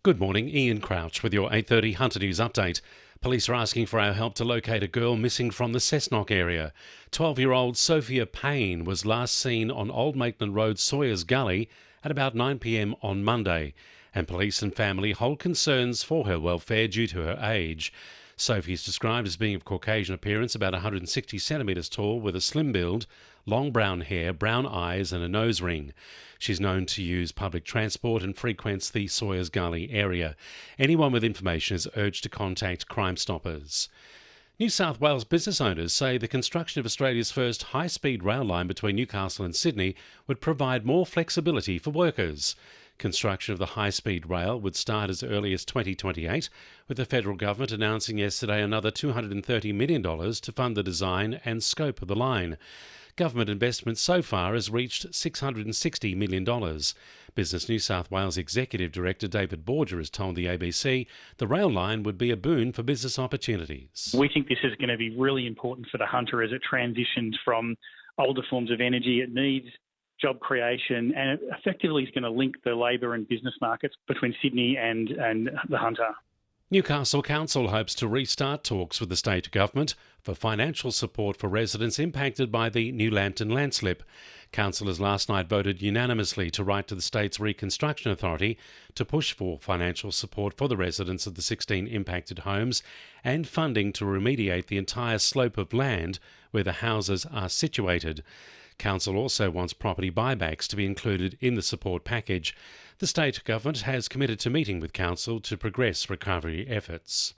Good morning, Ian Crouch with your 8:30 Hunter News update. Police are asking for our help to locate a girl missing from the Cessnock area. 12-year-old Sophia Payne was last seen on Old Maitland Road, Sawyers Gully at about 9 p.m. on Monday, and police and family hold concerns for her welfare due to her age. Sophie is described as being of Caucasian appearance, about 160 centimetres tall, with a slim build, long brown hair, brown eyes and a nose ring. She's known to use public transport and frequents the Sawyers Gully area. Anyone with information is urged to contact Crime Stoppers. New South Wales business owners say the construction of Australia's first high-speed rail line between Newcastle and Sydney would provide more flexibility for workers. Construction of the high-speed rail would start as early as 2028, with the federal government announcing yesterday another $230 million to fund the design and scope of the line. Government investment so far has reached $660 million. Business New South Wales Executive Director David Borger has told the ABC the rail line would be a boon for business opportunities. We think this is going to be really important for the Hunter as it transitions from older forms of energy. It needs job creation, and it effectively is going to link the labour and business markets between Sydney and the Hunter. Newcastle Council hopes to restart talks with the state government for financial support for residents impacted by the New Lambton landslip. Councillors last night voted unanimously to write to the state's Reconstruction Authority to push for financial support for the residents of the 16 impacted homes and funding to remediate the entire slope of land where the houses are situated. Council also wants property buybacks to be included in the support package. The state government has committed to meeting with Council to progress recovery efforts.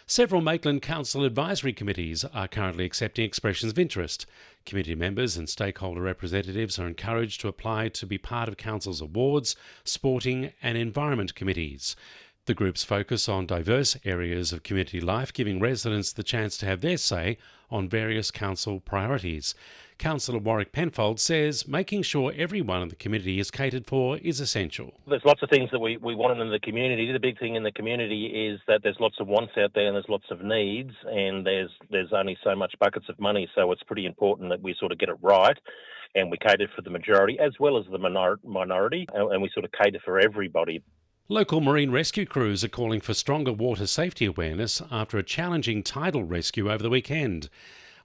Several Maitland Council advisory committees are currently accepting expressions of interest. Committee members and stakeholder representatives are encouraged to apply to be part of Council's awards, sporting and environment committees. The groups focus on diverse areas of community life, giving residents the chance to have their say on various council priorities. Councillor Warwick Penfold says making sure everyone in the community is catered for is essential. There's lots of things that we want in the community. The big thing in the community is that there's lots of wants out there and there's lots of needs, and there's only so much buckets of money, so it's pretty important that we sort of get it right and we cater for the majority as well as the minority, and we sort of cater for everybody. Local marine rescue crews are calling for stronger water safety awareness after a challenging tidal rescue over the weekend.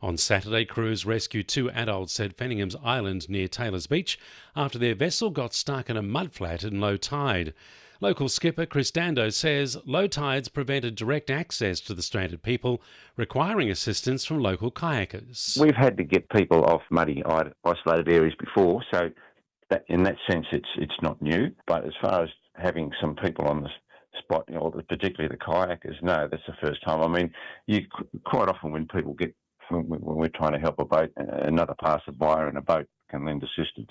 On Saturday, crews rescued 2 adults at Fenningham's Island near Taylor's Beach after their vessel got stuck in a mudflat in low tide. Local skipper Chris Dando says low tides prevented direct access to the stranded people, requiring assistance from local kayakers. We've had to get people off muddy, isolated areas before, so that, in that sense it's not new. But as far as having some people on the spot, particularly the kayakers, no, that's the first time. I mean, quite often when we're trying to help a boat, another passerby in a boat can lend assistance.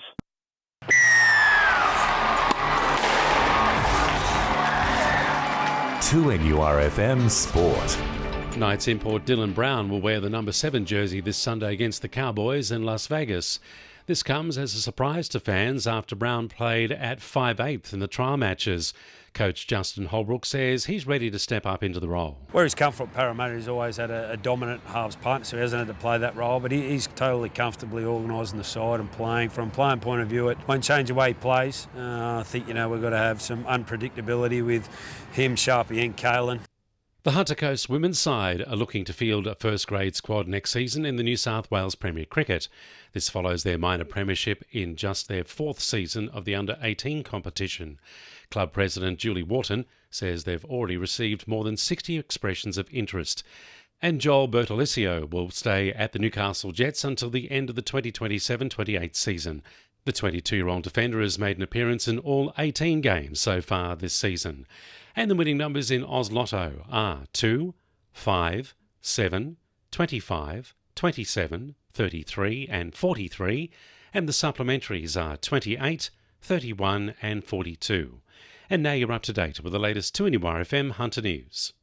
To NURFM Sport. Knights import Dylan Brown will wear the number 7 jersey this Sunday against the Cowboys in Las Vegas. This comes as a surprise to fans after Brown played at 5/8 in the trial matches. Coach Justin Holbrook says he's ready to step up into the role. Where he's come from at Parramatta, he's always had a dominant halves punt, so he hasn't had to play that role, but he's totally comfortably organising the side and playing. From a playing point of view, it won't change the way he plays. I think, we've got to have some unpredictability with him, Sharpie and Kalen. The Hunter Coast women's side are looking to field a first-grade squad next season in the New South Wales Premier Cricket. This follows their minor premiership in just their 4th season of the under-18 competition. Club President Julie Wharton says they've already received more than 60 expressions of interest. And Joel Bertolissio will stay at the Newcastle Jets until the end of the 2027-28 season. The 22-year-old defender has made an appearance in all 18 games so far this season. And the winning numbers in Oz Lotto are 2, 5, 7, 25, 27, 33 and 43, and the supplementaries are 28, 31 and 42. And now you're up to date with the latest 2NURFM Hunter News.